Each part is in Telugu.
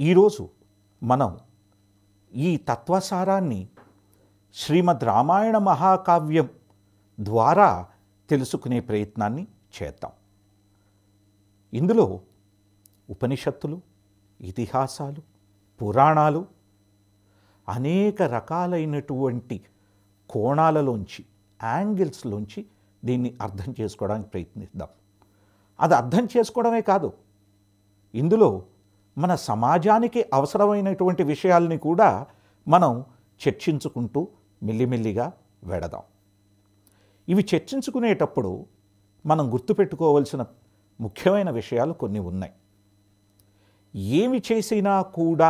ఈరోజు మనం ఈ తత్వసారాన్ని శ్రీమద్ రామాయణ మహాకావ్యం ద్వారా తెలుసుకునే ప్రయత్నాన్ని చేద్దాం. ఇందులో ఉపనిషత్తులు, ఇతిహాసాలు, పురాణాలు అనేక రకాలైనటువంటి కోణాలలోంచి, యాంగిల్స్లోంచి దీన్ని అర్థం చేసుకోవడానికి ప్రయత్నిద్దాం. అది అర్థం చేసుకోవడమే కాదు, ఇందులో మన సమాజానికి అవసరమైనటువంటి విషయాల్ని కూడా మనం చర్చించుకుంటూ మెల్లిమెల్లిగా వెడదాం. ఇవి చర్చించుకునేటప్పుడు మనం గుర్తుపెట్టుకోవాల్సిన ముఖ్యమైన విషయాలు కొన్ని ఉన్నాయి. ఏమి చేసినా కూడా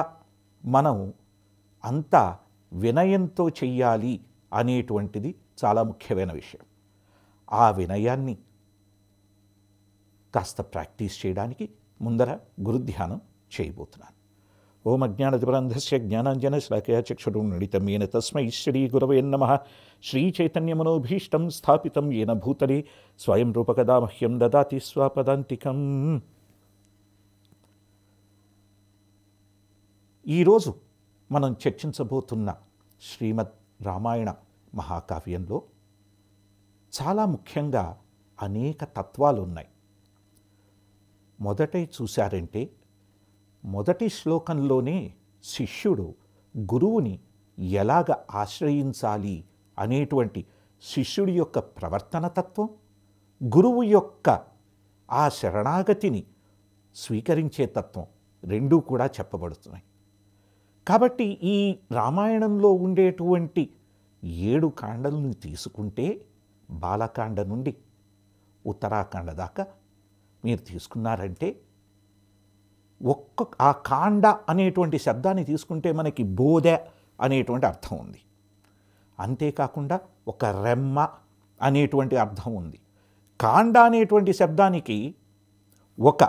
మనం అంత వినయంతో చెయ్యాలి అనేటువంటిది చాలా ముఖ్యమైన విషయం. ఆ వినయాన్ని కాస్త ప్రాక్టీస్ చేయడానికి ముందర గురుధ్యానం చేయబోతున్నాను. ఓం అజ్ఞానతిమిరాంధస్య జ్ఞానాంజనశలాకయా చక్షురున్మిళితం येन తస్మై శ్రీ గురవే నమః. శ్రీచైతన్యమనోభీష్టం స్థాపితం येन భూతలే స్వయం రూపకదా మహ్యం దదాతి స్వపదాంతికం. ఈరోజు మనం చర్చించబోతున్న శ్రీమద్ రామాయణ మహాకావ్యంలో చాలా ముఖ్యంగా అనేక తత్వాలు ఉన్నాయి. మొదట చూశారంటే మొదటి శ్లోకంలోనే శిష్యుడు గురువుని ఎలాగ ఆశ్రయించాలి అనేటువంటి శిష్యుడి యొక్క ప్రవర్తన తత్వం, గురువు యొక్క ఆ శరణాగతిని స్వీకరించే తత్వం రెండూ కూడా చెప్పబడుతున్నాయి. కాబట్టి ఈ రామాయణంలో ఉండేటువంటి 7 కాండలను తీసుకుంటే బాలకాండ నుండి ఉత్తరాకాండ దాకా మీరు తీసుకున్నారంటే ఆ కాండ అనేటువంటి శబ్దాన్ని తీసుకుంటే మనకి బోధ అనేటువంటి అర్థం ఉంది. అంతేకాకుండా ఒక రెమ్మ అనేటువంటి అర్థం ఉంది. కాండ అనేటువంటి శబ్దానికి ఒక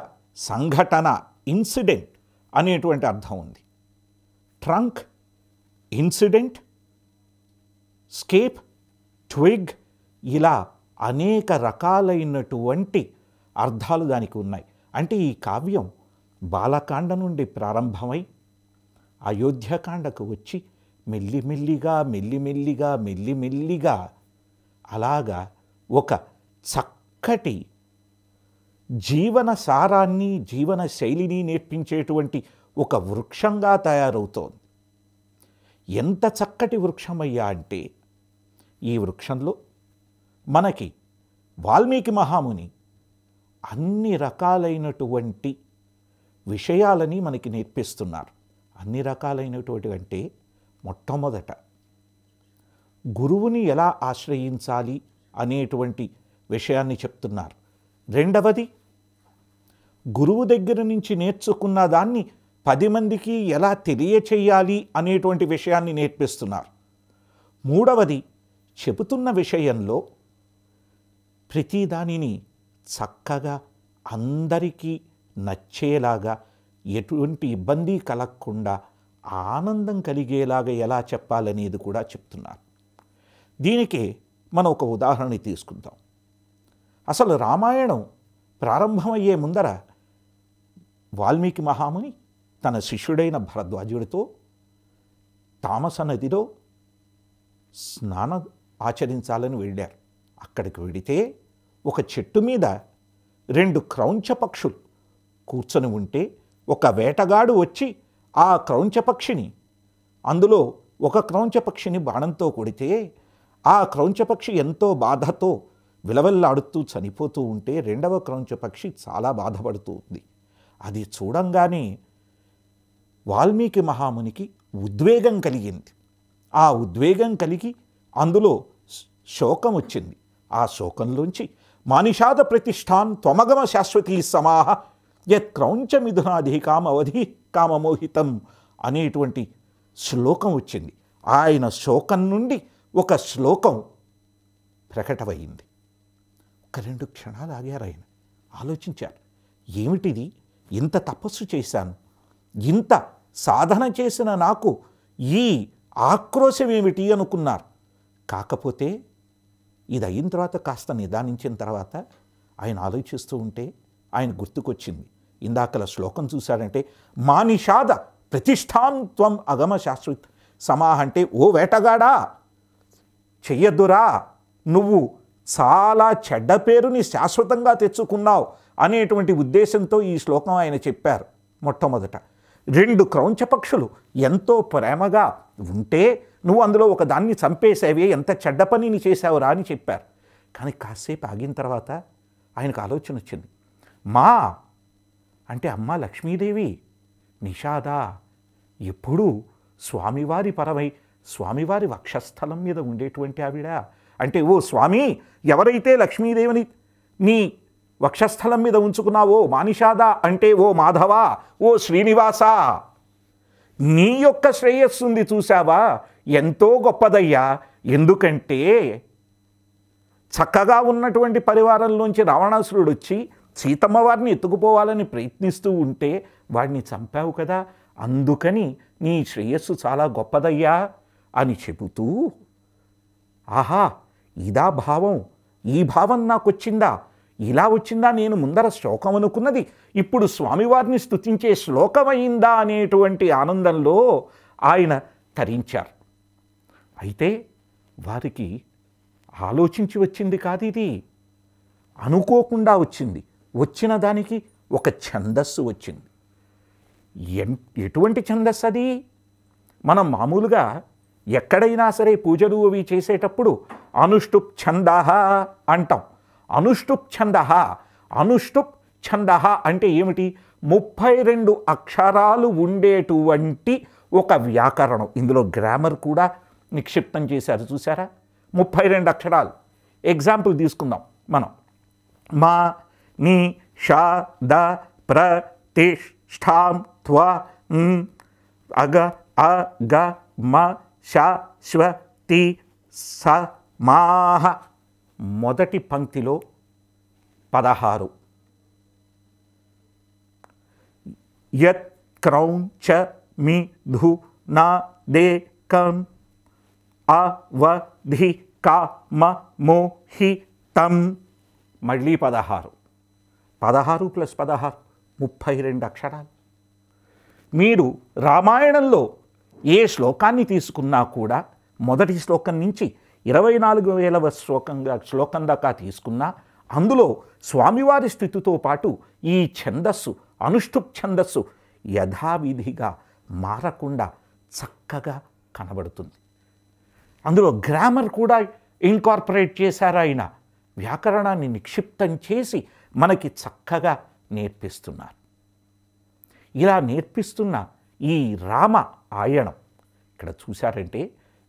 సంఘటన, ఇన్సిడెంట్ అనేటువంటి అర్థం ఉంది. ట్రంక్, ఇన్సిడెంట్, స్కేప్, ట్విగ్, ఇలా అనేక రకాలైనటువంటి అర్థాలు దానికి ఉన్నాయి. అంటే ఈ కావ్యం బాలకాండ నుండి ప్రారంభమై అయోధ్యకాండకు వచ్చి మెల్లిమెల్లిగా అలాగా ఒక చక్కటి జీవన సారాన్ని, జీవన శైలిని నేర్పించేటువంటి ఒక వృక్షంగా తయారవుతోంది. ఎంత చక్కటి వృక్షమయ్యా అంటే ఈ వృక్షంలో మనకి వాల్మీకి మహాముని అన్ని రకాలైనటువంటి విషయాలని మనకి నేర్పిస్తున్నారు. అన్ని రకాలైనటువంటి అంటే మొట్టమొదట గురువుని ఎలా ఆశ్రయించాలి అనేటువంటి విషయాన్ని చెప్తున్నారు. రెండవది గురువు దగ్గర నుంచి నేర్చుకున్న దాన్ని 10 మందికి ఎలా తెలియచేయాలి అనేటువంటి విషయాన్ని నేర్పిస్తున్నారు. మూడవది చెబుతున్న విషయంలో ప్రతిదానిని చక్కగా అందరికీ నచ్చేలాగా, ఎటువంటి ఇబ్బంది కలగకుండా ఆనందం కలిగేలాగా ఎలా చెప్పాలనేది కూడా చెప్తున్నారు. దీనికి మనం ఒక ఉదాహరణ తీసుకుందాం. అసలు రామాయణం ప్రారంభమయ్యే ముందర వాల్మీకి మహాముని తన శిష్యుడైన భరద్వాజుడితో తామస నదిలో స్నానం ఆచరించాలని వెళ్ళారు. అక్కడికి వెడితే ఒక చెట్టు మీద 2 క్రౌంచ పక్షులు కూర్చొని ఉంటే ఒక వేటగాడు వచ్చి ఆ క్రౌంచపక్షిని, అందులో ఒక క్రౌంచపక్షిని బాణంతో కొడితే ఆ క్రౌంచపక్షి ఎంతో బాధతో విలవెల్లాడుతూ చనిపోతూ ఉంటే రెండవ క్రౌంచపక్షి చాలా బాధపడుతూ ఉంది. అది చూడంగానే వాల్మీకి మహామునికి ఉద్వేగం కలిగింది. ఆ ఉద్వేగం కలిగి అందులో శోకం వచ్చింది. ఆ శోకంలోంచి మానిషాద ప్రతిష్టాన్ త్వమగమ శాశ్వతీ సమాహ యత్ క్రౌంచమిథునాధి కామవధి కామమోహితం అనేటువంటి శ్లోకం వచ్చింది. ఆయన శోకం నుండి ఒక శ్లోకం ప్రకటమైంది. ఒక 2 క్షణాలు ఆగారు. ఆయన ఆలోచించారు, ఏమిటిది? ఇంత తపస్సు చేశాను, ఇంత సాధన చేసిన నాకు ఈ ఆక్రోశం ఏమిటి అనుకున్నారు. కాకపోతే ఇది అయిన తర్వాత కాస్త నిదానించిన తర్వాత ఆయన ఆలోచిస్తూ ఉంటే ఆయన గుర్తుకొచ్చింది. ఇందాకల శ్లోకం చూశాడంటే మానిషాద ప్రతిష్టాం త్వం అగమ శాశ్వత సమాహ అంటే ఓ వేటగాడా చెయ్యొద్దురా, నువ్వు చాలా చెడ్డ పేరుని శాశ్వతంగా తెచ్చుకున్నావు అనేటువంటి ఉద్దేశంతో ఈ శ్లోకం ఆయన చెప్పారు. మొట్టమొదట 2 క్రౌంచ పక్షులు ఎంతో ప్రేమగా ఉంటే నువ్వు అందులో ఒక దాన్ని చంపేసేవే, ఎంత చెడ్డ పనిని చేసావురా అని చెప్పారు. కానీ కాసేపు ఆగిన తర్వాత ఆయనకు ఆలోచన వచ్చింది. మా అంటే అమ్మ లక్ష్మీదేవి, నిషాద ఎప్పుడూ స్వామివారి పరమై స్వామివారి వక్షస్థలం మీద ఉండేటువంటి ఆవిడ. అంటే ఓ స్వామి, ఎవరైతే లక్ష్మీదేవిని నీ వక్షస్థలం మీద ఉంచుకున్నావో, మానిషాద అంటే ఓ మాధవ, ఓ శ్రీనివాస, నీ యొక్క శ్రేయస్సుంది చూసావా, ఎంతో గొప్పదయ్యా. ఎందుకంటే చక్కగా ఉన్నటువంటి పరివారంలోంచి రావణాసురుడు వచ్చి సీతమ్మ వారిని ఎత్తుకుపోవాలని ప్రయత్నిస్తూ ఉంటే వాడిని చంపావు కదా, అందుకని నీ శ్రేయస్సు చాలా గొప్పదయ్యా అని చెబుతూ, ఆహా ఇదా భావం, ఈ భావం నాకు వచ్చిందా, ఇలా వచ్చిందా, నేను ముందర శ్లోకం అనుకున్నది ఇప్పుడు స్వామివారిని స్తుతించే శ్లోకమైందా అనేటువంటి ఆనందంలో ఆయన తరించారు. అయితే వారికి ఆలోచించి వచ్చింది కాదు ఇది, అనుకోకుండా వచ్చింది. వచ్చిన దానికి ఒక ఛందస్సు వచ్చింది. ఎటువంటి ఛందస్సు అది? మనం మామూలుగా ఎక్కడైనా సరే పూజలు అవి చేసేటప్పుడు అనుష్టుప్ ఛందః అంటాం. అనుష్టుప్ ఛందః, అనుష్టుప్ ఛందః అంటే ఏమిటి? 32 అక్షరాలు ఉండేటువంటి ఒక వ్యాకరణం. ఇందులో గ్రామర్ కూడా నిక్షిప్తం చేశారు చూసారా, 32 అక్షరాలు. ఎగ్జాంపుల్ తీసుకుందాం మనం. మా ని షా ద ప్ర తిష్ ష్ఠాం త్వ అగ అ గ మ ష శ్వ తి స మాహ. మొదటి పంక్తిలో 16. యత్ క్రౌంచ మి ధు నా దే కం అవధి కామ మోహితం. మళ్ళీ 16. 16 + 16 32 అక్షరాలు. మీరు రామాయణంలో ఏ శ్లోకాన్ని తీసుకున్నా కూడా మొదటి శ్లోకం నుంచి 24,000వ శ్లోకం దాకా తీసుకున్నా అందులో స్వామివారి స్థితితో పాటు ఈ ఛందస్సు, అనుష్టుప్ ఛందస్సు యథావిధిగా మారకుండా చక్కగా కనబడుతుంది. అందులో గ్రామర్ కూడా ఇన్కార్పొరేట్ చేశారు ఆయన. వ్యాకరణాన్ని నిక్షిప్తం చేసి మనకి చక్కగా నేర్పిస్తున్నారు. ఇలా నేర్పిస్తున్న ఈ రామ ఆయణం ఇక్కడ చూశారంటే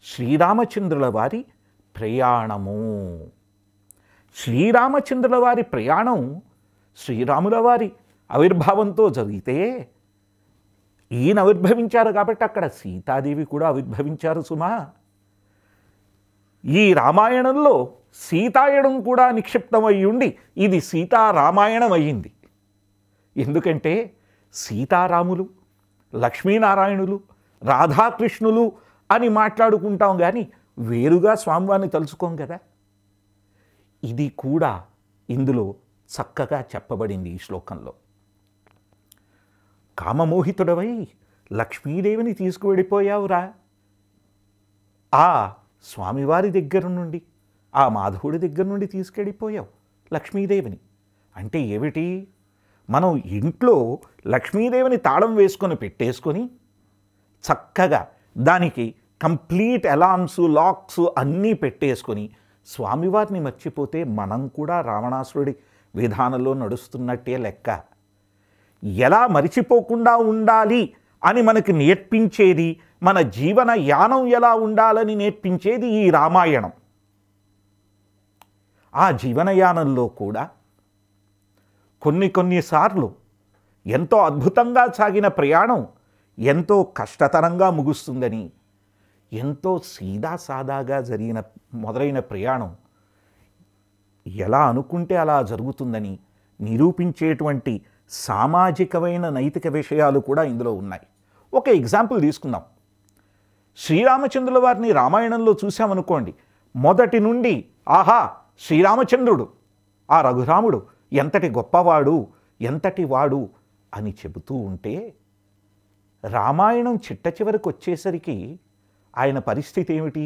శ్రీరామచంద్రుల వారి ప్రయాణము. శ్రీరామచంద్రుల వారి ప్రయాణం శ్రీరాముల వారి ఆవిర్భావంతో జరిగితే ఈయన ఆవిర్భవించారు కాబట్టి అక్కడ సీతాదేవి కూడా ఆవిర్భవించారు సుమా. ఈ రామాయణంలో సీతాయణం కూడా నిక్షిప్తమై ఉండి ఇది సీతారామాయణం అయ్యింది. ఎందుకంటే సీతారాములు, లక్ష్మీనారాయణులు, రాధాకృష్ణులు అని మాట్లాడుకుంటాం కానీ వేరుగా స్వామివారిని తలుచుకోం కదా. ఇది కూడా ఇందులో చక్కగా చెప్పబడింది ఈ శ్లోకంలో. కామమోహితుడవై లక్ష్మీదేవిని తీసుకువెళ్ళిపోయావురా, ఆ స్వామివారి దగ్గర నుండి, ఆ మాధవుడి దగ్గర నుండి తీసుకెళ్ళిపోయావు లక్ష్మీదేవిని. అంటే ఏమిటి? మనం ఇంట్లో లక్ష్మీదేవిని తాళం వేసుకొని పెట్టేసుకొని చక్కగా దానికి కంప్లీట్ అలార్మ్స్, లాక్స్ అన్నీ పెట్టేసుకొని స్వామివారిని మర్చిపోతే మనం కూడా రావణాసురుడి విధానంలో నడుస్తున్నట్టే లెక్క. ఎలా మరిచిపోకుండా ఉండాలి అని మనకి నేర్పించేది, మన జీవన యానం ఎలా ఉండాలని నేర్పించేది ఈ రామాయణం. ఆ జీవనయానంలో కూడా కొన్నిసార్లు ఎంతో అద్భుతంగా సాగిన ప్రయాణం ఎంతో కష్టతరంగా ముగుస్తుందని, ఎంతో సీదాసాదాగా జరిగిన మొదలైన ప్రయాణం ఎలా అనుకుంటే అలా జరుగుతుందని నిరూపించేటువంటి సామాజికమైన నైతిక విషయాలు కూడా ఇందులో ఉన్నాయి. ఒక ఎగ్జాంపుల్ తీసుకుందాం. శ్రీరామచంద్రుల వారిని రామాయణంలో చూసామనుకోండి, మొదటి నుండి ఆహా శ్రీరామచంద్రుడు, ఆ రఘురాముడు ఎంతటి గొప్పవాడు, ఎంతటి వాడు అని చెబుతూ ఉంటే రామాయణం చిట్ట చివరికి వచ్చేసరికి ఆయన పరిస్థితి ఏమిటి?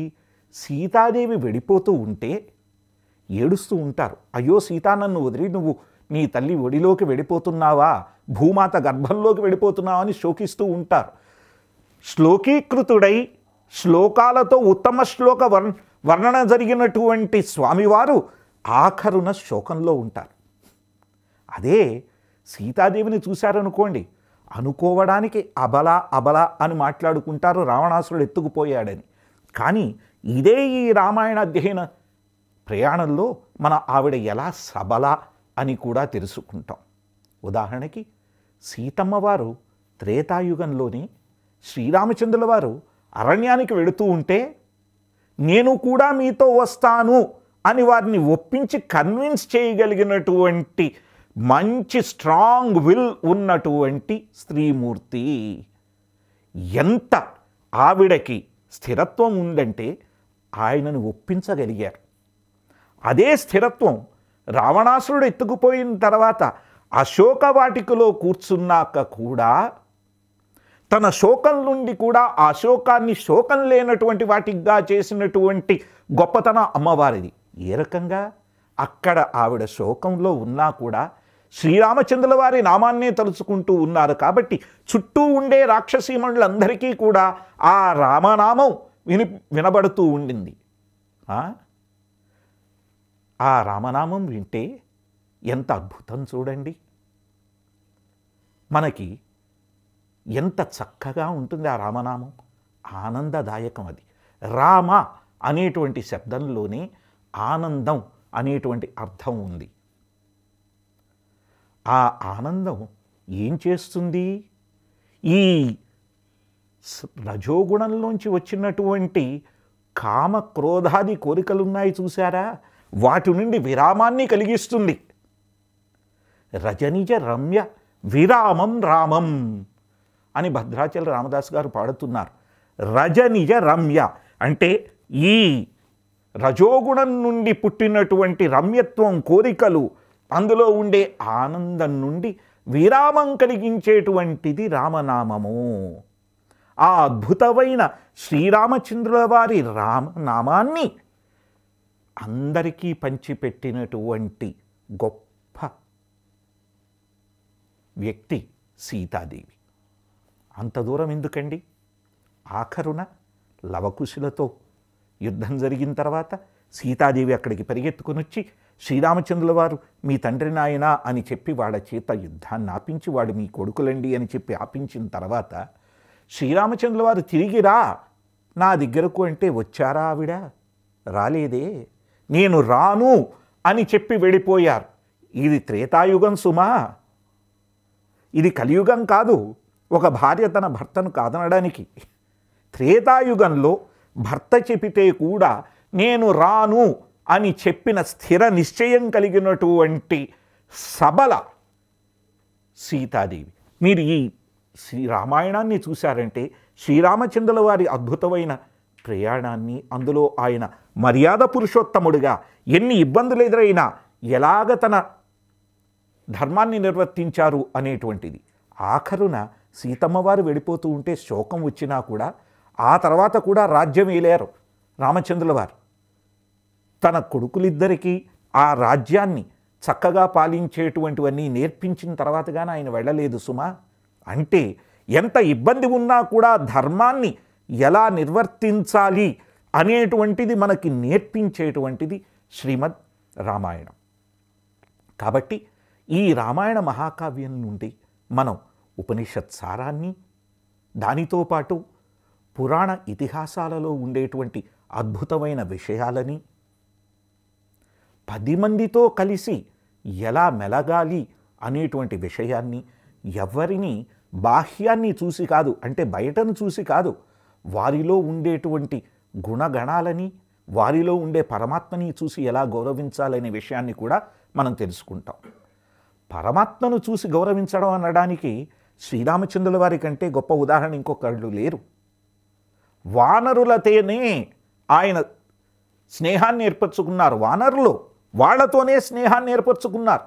సీతాదేవి వెళ్ళిపోతూ ఉంటే ఏడుస్తూ ఉంటారు. అయ్యో సీతా, నన్ను వదిలి నువ్వు నీ తల్లి ఒడిలోకి వెళ్ళిపోతున్నావా, భూమాత గర్భంలోకి వెళ్ళిపోతున్నావా అని శోకిస్తూ ఉంటారు. శ్లోకీకృతుడై శ్లోకాలతో ఉత్తమ శ్లోక వర్ణన జరిగినటువంటి స్వామివారు ఆఖరున శోకంలో ఉంటారు. అదే సీతాదేవిని చూశారనుకోండి, అనుకోవడానికి అబల అబల అని మాట్లాడుకుంటారు, రావణాసురుడు ఎత్తుకుపోయాడని. కానీ ఇదే ఈ రామాయణ అధ్యయన ప్రయాణంలో మన ఆవిడ ఎలా సబల అని కూడా తెలుసుకుంటాం. ఉదాహరణకి సీతమ్మ వారు త్రేతాయుగంలోనే శ్రీరామచంద్రుల వారు అరణ్యానికి వెళుతూ ఉంటే నేను కూడా మీతో వస్తాను అని వారిని ఒప్పించి కన్విన్స్ చేయగలిగినటువంటి మంచి స్ట్రాంగ్ విల్ ఉన్నటువంటి స్త్రీమూర్తి. ఎంత ఆవిడకి స్థిరత్వం ఉందంటే ఆయనను ఒప్పించగలిగారు. అదే స్థిరత్వం రావణాసురుడు ఎత్తుకుపోయిన తర్వాత అశోకవాటికలో కూర్చున్నాక కూడా తన శోకం నుండి కూడా ఆ శోకాన్ని శోకం లేనటువంటి వాటిగా చేసినటువంటి గొప్పతన అమ్మవారిది. ఏ రకంగా? అక్కడ ఆవిడ శోకంలో ఉన్నా కూడా శ్రీరామచంద్రుల వారి నామాన్నే తలుచుకుంటూ ఉన్నారు కాబట్టి చుట్టూ ఉండే రాక్షసీమణులందరికీ కూడా ఆ రామనామం వినబడుతూ ఉండింది. ఆ రామనామం వింటే ఎంత అద్భుతం చూడండి. మనకి ఎంత చక్కగా ఉంటుంది ఆ రామనామం, ఆనందదాయకం. అది రామ అనేటువంటి శబ్దంలోనే ఆనందం అనేటువంటి అర్థం ఉంది. ఆ ఆనందం ఏం చేస్తుంది? ఈ రజోగుణంలోంచి వచ్చినటువంటి కామ క్రోధాది కోరికలున్నాయి చూసారా, వాటి నుండి విరామాన్ని కలిగిస్తుంది. రజనిజ రమ్య విరామం రామం అని భద్రాచల రామదాస్ గారు పాడుతున్నారు. రజనిజ రమ్య అంటే ఈ రజోగుణం నుండి పుట్టినటువంటి రమ్యత్వం, కోరికలు, అందులో ఉండే ఆనందం నుండి విరామం కలిగించేటువంటిది రామనామము. ఆ అద్భుతమైన శ్రీరామచంద్రుల వారి రామనామాన్ని అందరికీ పంచిపెట్టినటువంటి గొప్ప వ్యక్తి సీతాదేవి. అంత దూరం ఎందుకండి? ఆఖరున లవకుశులతో యుద్ధం జరిగిన తర్వాత సీతాదేవి అక్కడికి పరిగెత్తుకుని వచ్చి శ్రీరామచంద్రుల వారు మీ తండ్రి నాయన అని చెప్పి వాళ్ళ చేత యుద్ధాన్ని ఆపించి వాడు మీ కొడుకులండి అని చెప్పి ఆపించిన తర్వాత శ్రీరామచంద్రుల వారు తిరిగి రా నా దగ్గరకు అంటే వచ్చారా? ఆవిడ రాలేదే. నేను రాను అని చెప్పి వెళ్ళిపోయారు. ఇది త్రేతాయుగం సుమా, ఇది కలియుగం కాదు. ఒక భార్య తన భర్తను కాదనడానికి. త్రేతాయుగంలో భర్త చెబితే కూడా నేను రాను అని చెప్పిన స్థిర నిశ్చయం కలిగినటువంటి సబల సీతాదేవి. మీరు ఈ రామాయణాన్ని చూశారంటే శ్రీరామచంద్రుల వారి అద్భుతమైన ప్రయాణాన్ని, అందులో ఆయన మర్యాద పురుషోత్తముడిగా ఎన్ని ఇబ్బందులు ఎదురైనా ఎలాగ తన ధర్మాన్ని నిర్వర్తించారు అనేటువంటిది. ఆఖరున సీతమ్మ వారు వెళ్ళిపోతూ ఉంటే శోకం వచ్చినా కూడా ఆ తర్వాత కూడా రాజ్యం ఏలారు రామచంద్రుల వారు. తన కొడుకులిద్దరికీ ఆ రాజ్యాన్ని చక్కగా పాలించేటువంటివన్నీ నేర్పించిన తర్వాతగానే ఆయన వెళ్ళలేదు సుమా. అంటే ఎంత ఇబ్బంది ఉన్నా కూడా ధర్మాన్ని ఎలా నిర్వర్తించాలి అనేటువంటిది మనకి నేర్పించేటువంటిది శ్రీమద్ రామాయణం. కాబట్టి ఈ రామాయణ మహాకావ్యం నుండి మనం ఉపనిషత్ సారాన్ని, దానితో పాటు పురాణ ఇతిహాసాలలో ఉండేటువంటి అద్భుతమైన విషయాలని, 10 మందితో కలిసి ఎలా మెలగాలి అనేటువంటి విషయాన్ని, ఎవరిని బాహ్యాన్ని చూసి కాదు, అంటే బయటను చూసి కాదు, వారిలో ఉండేటువంటి గుణగణాలని, వారిలో ఉండే పరమాత్మని చూసి ఎలా గౌరవించాలనే విషయాన్ని కూడా మనం తెలుసుకుంటాం. పరమాత్మను చూసి గౌరవించడం అనడానికి శ్రీరామచంద్రుల వారి కంటే గొప్ప ఉదాహరణ ఇంకొకళ్ళు లేరు. వానరులతోనే ఆయన స్నేహాన్ని ఏర్పరచుకున్నారు. వానరులు వాళ్లతోనే స్నేహాన్ని ఏర్పరచుకున్నారు.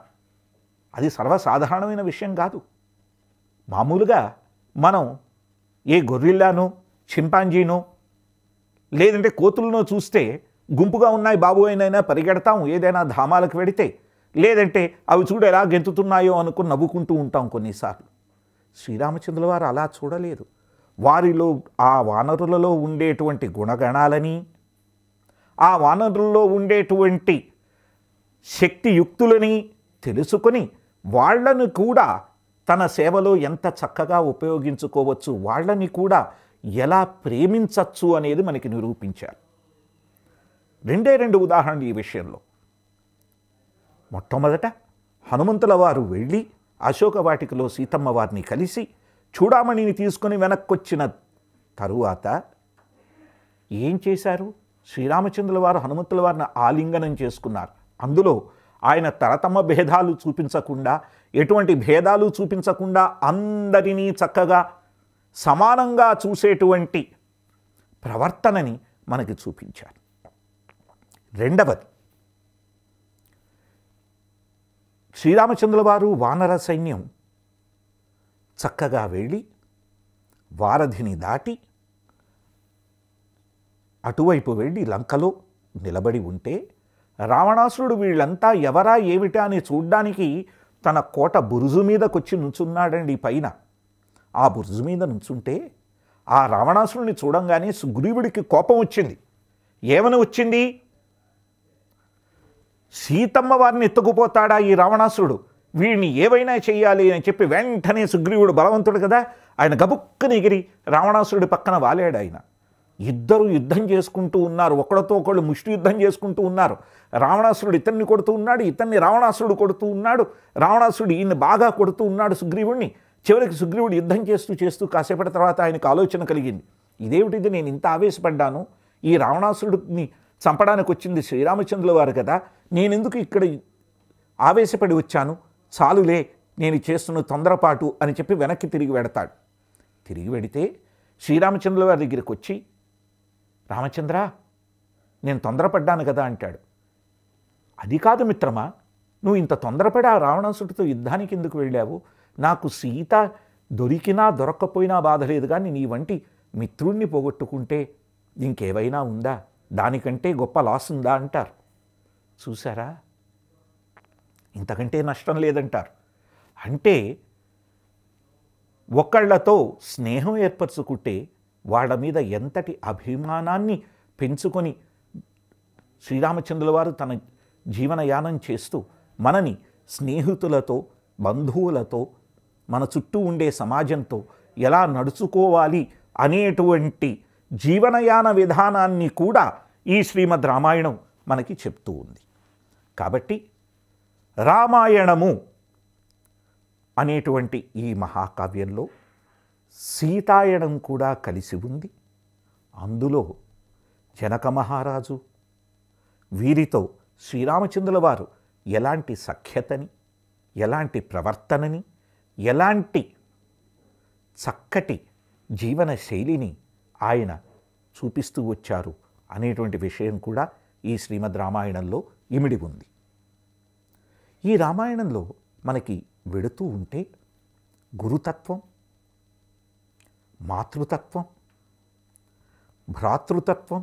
అది సర్వసాధారణమైన విషయం కాదు. మామూలుగా మనం ఏ గొర్రెల్లానో చింపాంజీనో లేదంటే కోతులనో చూస్తే గుంపుగా ఉన్నాయి బాబు అయినైనా పరిగెడతాం ఏదైనా ధామాలకు వెడితే, లేదంటే అవి చూడు ఎలా గెంతుతున్నాయో అనుకుని నవ్వుకుంటూ ఉంటాం కొన్నిసార్లు. శ్రీరామచంద్రుల వారు అలా చూడలేదు. వారిలో ఆ వానరులలో ఉండేటువంటి గుణగణాలని, ఆ వానరుల్లో ఉండేటువంటి శక్తియుక్తులని తెలుసుకొని వాళ్ళను కూడా తన సేవలో ఎంత చక్కగా ఉపయోగించుకోవచ్చు, వాళ్ళని కూడా ఎలా ప్రేమించవచ్చు అనేది మనకి నిరూపించారు. రెండు ఉదాహరణలు ఈ విషయంలో. మొట్టమొదట హనుమంతుల వారు వెళ్ళి అశోకవాటికలో సీతమ్మ వారిని కలిసి చూడామణిని తీసుకొని వెనక్కొచ్చిన తరువాత ఏం చేశారు? శ్రీరామచంద్రుల వారు హనుమంతుల వారిని ఆలింగనం చేసుకున్నారు. అందులో ఆయన తరతమ భేదాలు చూపించకుండా, ఎటువంటి భేదాలు చూపించకుండా అందరినీ చక్కగా సమానంగా చూసేటువంటి ప్రవర్తనని మనకి చూపించారు. రెండవది, శ్రీరామచంద్రుల వారు వానర సైన్యం చక్కగా వెళ్ళి వారధిని దాటి అటువైపు వెళ్ళి లంకలో నిలబడి ఉంటే రావణాసురుడు వీళ్ళంతా ఎవరా ఏమిటా అని చూడ్డానికి తన కోట బురుజు మీదకొచ్చి నుంచున్నాడండి పైన. ఆ బురుజు మీద నుంచుంటే ఆ రావణాసురుడిని చూడంగానే సుగ్రీవుడికి కోపం వచ్చింది. ఏమని వచ్చింది? సీతమ్మ వారిని ఎత్తుకుపోతాడా ఈ రావణాసురుడు, వీడిని ఏవైనా చేయాలి అని చెప్పి వెంటనే సుగ్రీవుడు బలవంతుడు కదా, ఆయన గబుక్కని ఎగిరి రావణాసురుడి పక్కన వాలాడు. ఆయన ఇద్దరు యుద్ధం చేసుకుంటూ ఉన్నారు, ఒకరితో ఒకళ్ళు ముష్టి యుద్ధం చేసుకుంటూ ఉన్నారు. రావణాసురుడు ఇతన్ని కొడుతూ ఉన్నాడు, ఇతన్ని రావణాసురుడు కొడుతూ ఉన్నాడు, రావణాసురుడు ఈయన్ని బాగా కొడుతూ ఉన్నాడు సుగ్రీవుడిని. చివరికి సుగ్రీవుడు యుద్ధం చేస్తూ కాసేపటి తర్వాత ఆయనకు ఆలోచన కలిగింది, ఇదేమిటిది, నేను ఇంత ఆవేశపడ్డాను, ఈ రావణాసురుడిని చంపడానికి వచ్చింది శ్రీరామచంద్రుల వారు కదా, నేనెందుకు ఇక్కడ ఆవేశపడి వచ్చాను, చాలులే నేను చేస్తున్న తొందరపాటు అని చెప్పి వెనక్కి తిరిగి వెడతాడు. తిరిగి వెడితే శ్రీరామచంద్రుల వారి దగ్గరికి వచ్చి, రామచంద్ర నేను తొందరపడ్డాను కదా అంటాడు. అది కాదు మిత్రమా, నువ్వు ఇంత తొందరపడి ఆ రావణాసుడితో యుద్ధానికి ఎందుకు వెళ్ళావు? నాకు సీత దొరికినా దొరక్కపోయినా బాధ లేదు, కానీ నీ వంటి మిత్రుణ్ణి పోగొట్టుకుంటే ఇంకేవైనా ఉందా, దానికంటే గొప్ప లాస్ ఉందా అంటారు. చూసారా, ఇంతకంటే నష్టం లేదంటారు. అంటే ఒకళ్ళతో స్నేహం ఏర్పరచుకుంటే వాళ్ళ మీద ఎంతటి అభిమానాన్ని పెంచుకొని శ్రీరామచంద్రుల వారు తన జీవనయానం చేస్తూ మనని స్నేహితులతో, బంధువులతో, మన చుట్టూ ఉండే సమాజంతో ఎలా నడుచుకోవాలి అనేటువంటి జీవనయాన విధానాన్ని కూడా ఈ శ్రీమద్ రామాయణం మనకి చెప్తూ ఉంది. కాబట్టి రామాయణము అనేటువంటి ఈ మహాకావ్యంలో సీతాయణం కూడా కలిసి ఉంది. అందులో జనక మహారాజు వీరితో శ్రీరామచంద్రుల వారు ఎలాంటి సఖ్యతని, ఎలాంటి ప్రవర్తనని, ఎలాంటి చక్కటి జీవన శైలిని ఆయన చూపిస్తూ వచ్చారు అనేటువంటి విషయం కూడా ఈ శ్రీమద్ రామాయణంలో ఇమిడి ఉంది. ఈ రామాయణంలో మనకి వెడుతూ ఉంటే గురుతత్వం, మాతృతత్వం, భ్రాతృతత్వం,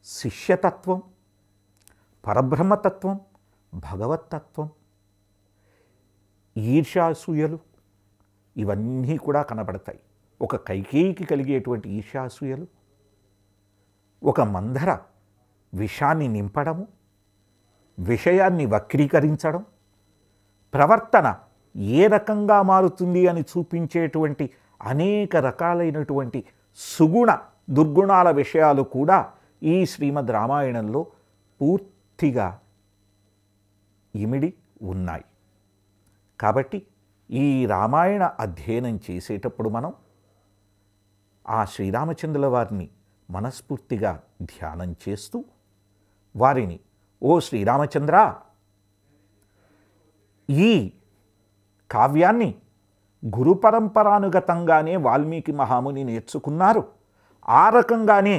శిష్యతత్వం, పరబ్రహ్మతత్వం, భగవత్తత్వం, ఈర్ష్యాసూయలు ఇవన్నీ కూడా కనబడతాయి. ఒక కైకేయికి కలిగేటువంటి ఈర్ష్యాసూయలు, ఒక మందర విషాన్ని నింపడము, విషయాన్ని వక్రీకరించడం, ప్రవర్తన ఏ రకంగా మారుతుంది అని చూపించేటువంటి అనేక రకాలైనటువంటి సుగుణ దుర్గుణాల విషయాలు కూడా ఈ శ్రీమద్ రామాయణంలో పూర్తిగా ఇమిడి ఉన్నాయి. కాబట్టి ఈ రామాయణ అధ్యయనం చేసేటప్పుడు మనం ఆ శ్రీరామచంద్రుల వారిని మనస్ఫూర్తిగా ధ్యానం చేస్తూ వారిని, ఓ శ్రీరామచంద్ర, ఈ కావ్యాన్ని గురు పరంపరానుగతంగానే వాల్మీకి మహాముని నేర్చుకున్నారు, ఆ రకంగానే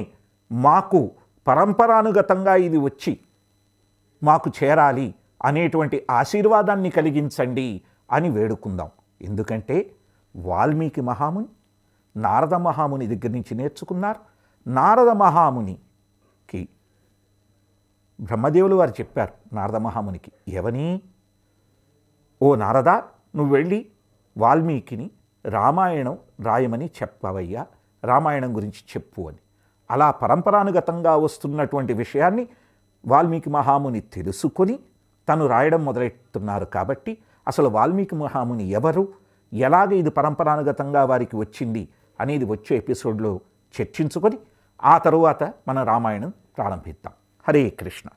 మాకు పరంపరానుగతంగా ఇది వచ్చి మాకు చేరాలి అనేటువంటి ఆశీర్వాదాన్ని కలిగించండి అని వేడుకుందాం. ఎందుకంటే వాల్మీకి మహాముని నారద మహాముని దగ్గర నుంచి నేర్చుకున్నారు. నారద మహామునికి బ్రహ్మదేవులు వారు చెప్పారు నారద మహామునికి, ఎవని, ఓ నారద, నువ్వు వెళ్ళి వాల్మీకిని రామాయణం రాయమని చెప్పవయ్యా, రామాయణం గురించి చెప్పు అని. అలా పరంపరానుగతంగా వస్తున్నటువంటి విషయాన్ని వాల్మీకి మహాముని తెలుసుకొని తను రాయడం మొదలెట్టున్నారు. కాబట్టి అసలు వాల్మీకి మహాముని ఎవరు, ఎలాగ ఇది పరంపరానుగతంగా వారికి వచ్చింది అనేది వచ్చే ఎపిసోడ్లో చర్చించుకొని ఆ తరువాత మన రామాయణం ప్రారంభిద్దాం. హరే కృష్ణ.